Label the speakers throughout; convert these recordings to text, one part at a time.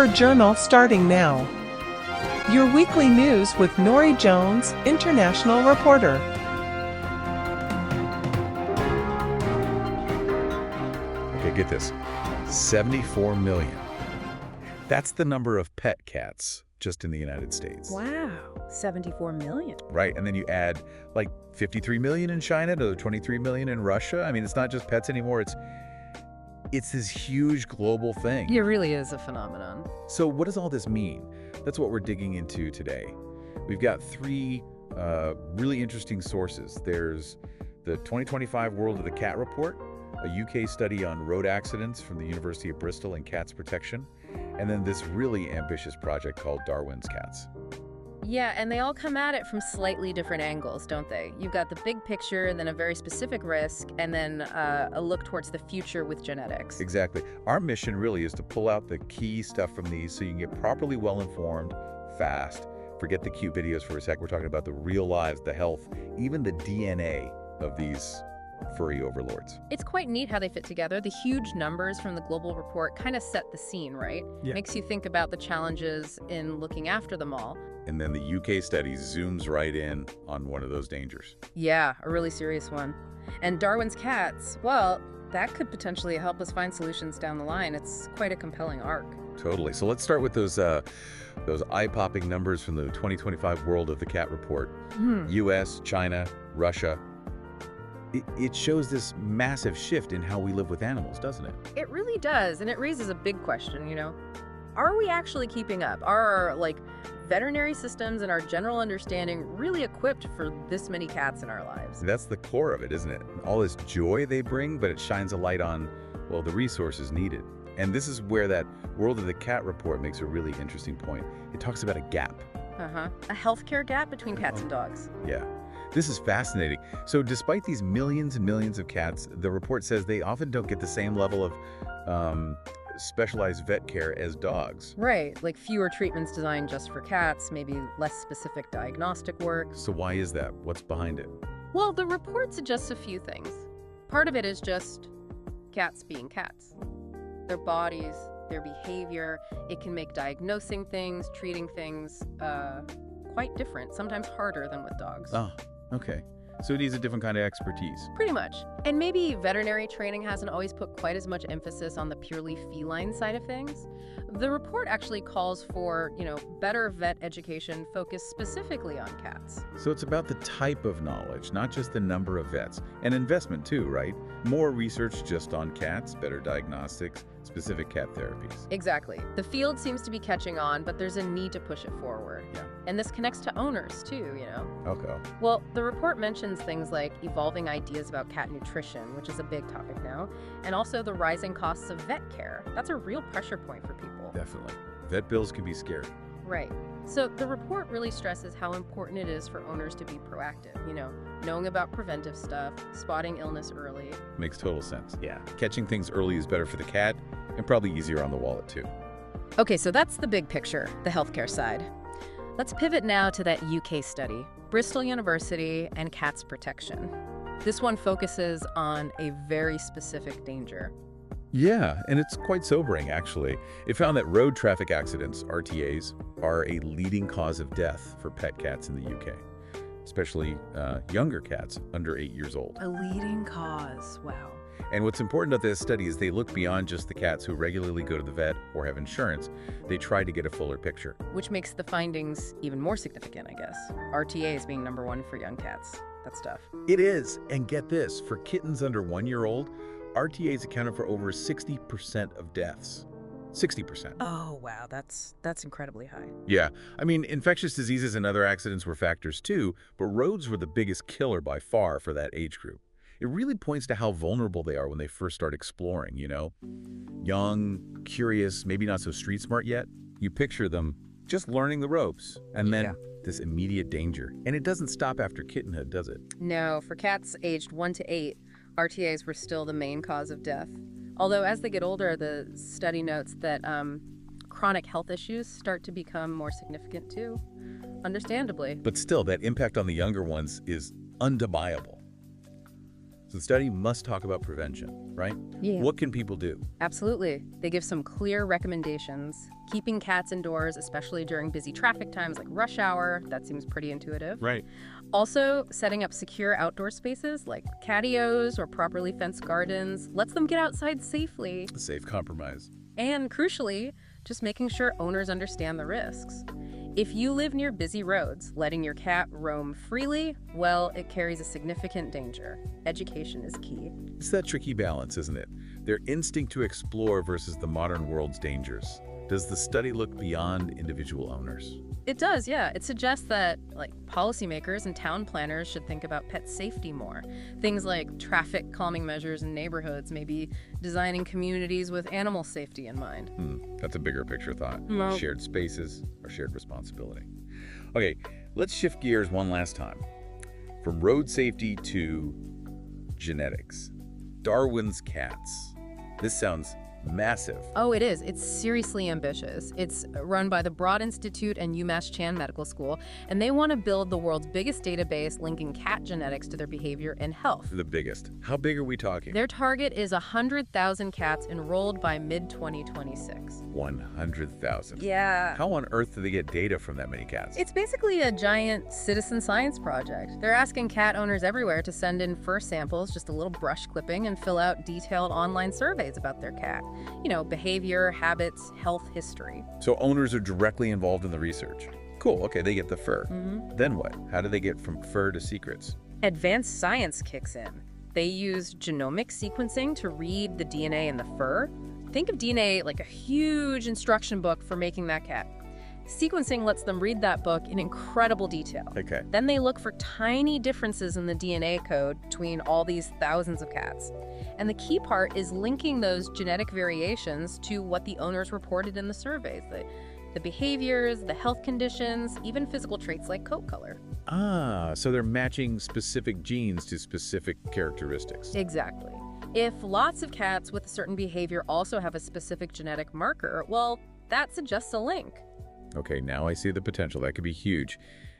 Speaker 1: Cover Journal starting now. Your weekly news with Nori Jones, international reporter.
Speaker 2: Okay, get this. 74 million. That's the number of pet cats just in the United States.
Speaker 3: Wow, 74 million.
Speaker 2: Right, and then you add like 53 million in China, another 23 million in Russia. I mean, it's not just pets anymore. It's this huge global thing.
Speaker 3: It really is a phenomenon.
Speaker 2: So what does all this mean? That's what we're digging into today. We've got three really interesting sources. There's the 2025 World of the Cat Report, a UK study on road accidents from the University of Bristol and cats protection, and then this really ambitious project called Darwin's Cats.
Speaker 3: Yeah, and they all come at it from slightly different angles, don't they? You've got the big picture, and then a very specific risk, and then a look towards the future with genetics.
Speaker 2: Exactly. Our mission really is to pull out the key stuff from these so you can get properly well-informed, fast. Forget the cute videos for a sec. We're talking about the real lives, the health, even the DNA of these furry overlords.
Speaker 3: It's quite neat how they fit together. The huge numbers from the global report kind of set the scene, right?
Speaker 2: Yeah.
Speaker 3: Makes you think about the challenges in looking after them all.
Speaker 2: And then the UK study zooms right in on one of those dangers.
Speaker 3: Yeah, a really serious one. And Darwin's Cats, well, that could potentially help us find solutions down the line. It's quite a compelling arc.
Speaker 2: Totally. So let's start with those eye-popping numbers from the 2025 World of the Cat Report. US, China, Russia. It shows this massive shift in how we live with animals, doesn't it?
Speaker 3: It really does, and it raises a big question, you know. Are we actually keeping up? Are our, veterinary systems and our general understanding really equipped for this many cats in our lives?
Speaker 2: That's the core of it, isn't it? All this joy they bring, but it shines a light on, well, the resources needed. And this is where that World of the Cat Report makes a really interesting point. It talks about a gap.
Speaker 3: A healthcare gap between cats and dogs.
Speaker 2: Yeah. This is fascinating. So despite these millions and millions of cats, the report says they often don't get the same level of specialized vet care as dogs.
Speaker 3: Right, like fewer treatments designed just for cats, maybe less specific diagnostic work.
Speaker 2: So why is that? What's behind it?
Speaker 3: Well, the report suggests a few things. Part of it is just cats being cats. Their bodies, their behavior, it can make diagnosing things, treating things, quite different, sometimes harder than with dogs.
Speaker 2: Oh, okay. So it needs a different kind of expertise.
Speaker 3: Pretty much. And maybe veterinary training hasn't always put quite as much emphasis on the purely feline side of things. The report actually calls for, better vet education focused specifically on cats.
Speaker 2: So it's about the type of knowledge, not just the number of vets. And investment too, right? More research just on cats, better diagnostics, specific cat therapies.
Speaker 3: Exactly. The field seems to be catching on, but there's a need to push it forward.
Speaker 2: Yeah.
Speaker 3: And this connects to owners too,
Speaker 2: Okay.
Speaker 3: Well, the report mentions things like evolving ideas about cat nutrition, which is a big topic now, and also the rising costs of vet care. That's a real pressure point for people.
Speaker 2: Definitely. Vet bills can be scary.
Speaker 3: Right. So the report really stresses how important it is for owners to be proactive, knowing about preventive stuff, spotting illness early.
Speaker 2: Makes total sense. Yeah. Catching things early is better for the cat and probably easier on the wallet too.
Speaker 3: Okay, so that's the big picture, the healthcare side. Let's pivot now to that UK study, Bristol University and cats protection. This one focuses on a very specific danger.
Speaker 2: Yeah, and it's quite sobering, actually. It found that road traffic accidents, RTAs, are a leading cause of death for pet cats in the UK, especially younger cats under 8 years old.
Speaker 3: A leading cause, wow.
Speaker 2: And what's important about this study is they look beyond just the cats who regularly go to the vet or have insurance. They try to get a fuller picture.
Speaker 3: Which makes the findings even more significant, I guess. RTAs being number one for young cats. That's tough.
Speaker 2: It is, and get this, for kittens under 1 year old, RTAs accounted for over 60% of deaths. 60%.
Speaker 3: Oh, wow, that's incredibly high.
Speaker 2: Yeah, I mean, infectious diseases and other accidents were factors too, but roads were the biggest killer by far for that age group. It really points to how vulnerable they are when they first start exploring, Young, curious, maybe not so street smart yet. You picture them just learning the ropes, and then this immediate danger. And it doesn't stop after kittenhood, does it?
Speaker 3: No, for cats aged 1 to 8, RTAs were still the main cause of death. Although as they get older, the study notes that chronic health issues start to become more significant too, understandably.
Speaker 2: But still, that impact on the younger ones is undeniable. So the study must talk about prevention, right?
Speaker 3: Yeah.
Speaker 2: What can people do?
Speaker 3: Absolutely. They give some clear recommendations. Keeping cats indoors, especially during busy traffic times like rush hour, that seems pretty intuitive.
Speaker 2: Right.
Speaker 3: Also, setting up secure outdoor spaces like patios or properly fenced gardens lets them get outside safely.
Speaker 2: A safe compromise.
Speaker 3: And crucially, just making sure owners understand the risks. If you live near busy roads, letting your cat roam freely, well, it carries a significant danger. Education is key.
Speaker 2: It's that tricky balance, isn't it? Their instinct to explore versus the modern world's dangers. Does the study look beyond individual owners?
Speaker 3: It does, yeah. It suggests that, policymakers and town planners should think about pet safety more. Things like traffic calming measures in neighborhoods, maybe designing communities with animal safety in mind.
Speaker 2: That's a bigger picture thought.
Speaker 3: Well-
Speaker 2: Shared spaces or shared responsibility. Okay, let's shift gears one last time. From road safety to genetics. Darwin's cats. This sounds massive.
Speaker 3: Oh, it is. It's seriously ambitious. It's run by the Broad Institute and UMass Chan Medical School, and they want to build the world's biggest database linking cat genetics to their behavior and health.
Speaker 2: The biggest. How big are we talking?
Speaker 3: Their target is 100,000 cats enrolled by mid-2026.
Speaker 2: 100,000.
Speaker 3: Yeah.
Speaker 2: How on earth do they get data from that many cats?
Speaker 3: It's basically a giant citizen science project. They're asking cat owners everywhere to send in fur samples, just a little brush clipping, and fill out detailed online surveys about their cat. Behavior, habits, health history.
Speaker 2: So owners are directly involved in the research. Cool, okay, they get the fur. Then what? How do they get from fur to secrets?
Speaker 3: Advanced science kicks in. They use genomic sequencing to read the DNA in the fur. Think of DNA like a huge instruction book for making that cat. Sequencing lets them read that book in incredible detail.
Speaker 2: Okay.
Speaker 3: Then they look for tiny differences in the DNA code between all these thousands of cats. And the key part is linking those genetic variations to what the owners reported in the surveys. The behaviors, the health conditions, even physical traits like coat color.
Speaker 2: So they're matching specific genes to specific characteristics.
Speaker 3: Exactly. If lots of cats with a certain behavior also have a specific genetic marker, well, that suggests a link.
Speaker 2: Okay, now I see the potential. That could be huge.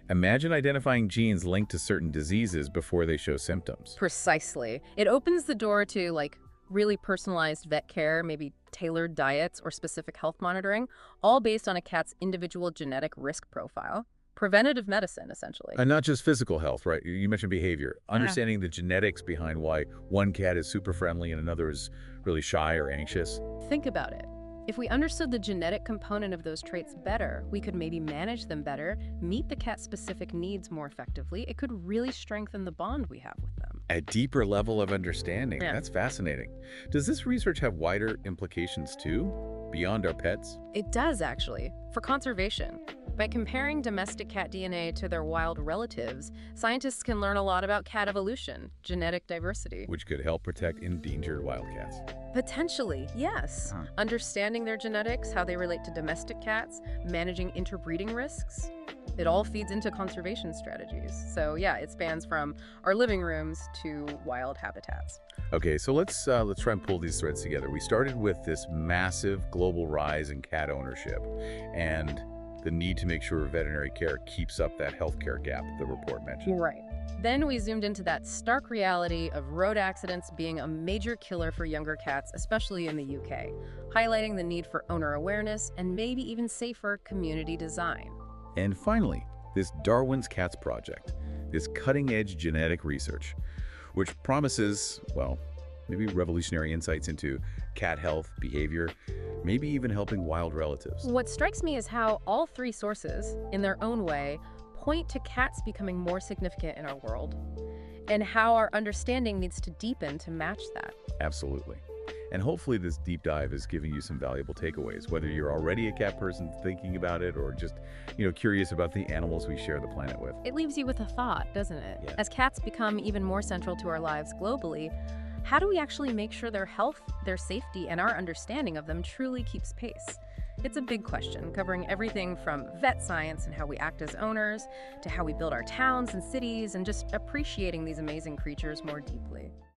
Speaker 2: Imagine identifying genes linked to certain diseases before they show symptoms.
Speaker 3: Precisely. It opens the door to, really personalized vet care, maybe tailored diets or specific health monitoring, all based on a cat's individual genetic risk profile. Preventative medicine, essentially.
Speaker 2: And not just physical health, right? You mentioned behavior. Understanding the genetics behind why one cat is super friendly and another is really shy or anxious.
Speaker 3: Think about it. If we understood the genetic component of those traits better, we could maybe manage them better, meet the cat's specific needs more effectively. It could really strengthen the bond we have with them.
Speaker 2: A deeper level of understanding.
Speaker 3: Yeah.
Speaker 2: That's fascinating. Does this research have wider implications too, beyond our pets?
Speaker 3: It does, actually, for conservation. By comparing domestic cat DNA to their wild relatives, scientists can learn a lot about cat evolution, genetic diversity.
Speaker 2: Which could help protect endangered wildcats.
Speaker 3: Potentially, yes. Understanding their genetics, how they relate to domestic cats, managing interbreeding risks, it all feeds into conservation strategies. So yeah, it spans from our living rooms to wild habitats.
Speaker 2: Okay, so let's try and pull these threads together. We started with this massive global rise in cat ownership and the need to make sure veterinary care keeps up that healthcare gap the report mentioned.
Speaker 3: Right. Then we zoomed into that stark reality of road accidents being a major killer for younger cats, especially in the UK, highlighting the need for owner awareness and maybe even safer community design.
Speaker 2: And finally, this Darwin's Cats project, this cutting-edge genetic research, which promises, well, maybe revolutionary insights into cat health, behavior, maybe even helping wild relatives.
Speaker 3: What strikes me is how all three sources, in their own way, point to cats becoming more significant in our world, and how our understanding needs to deepen to match that.
Speaker 2: Absolutely. And hopefully this deep dive is giving you some valuable takeaways, whether you're already a cat person thinking about it or just, curious about the animals we share the planet with.
Speaker 3: It leaves you with a thought, doesn't it?
Speaker 2: Yeah.
Speaker 3: As cats become even more central to our lives globally, how do we actually make sure their health, their safety, and our understanding of them truly keeps pace? It's a big question, covering everything from vet science and how we act as owners, to how we build our towns and cities, and just appreciating these amazing creatures more deeply.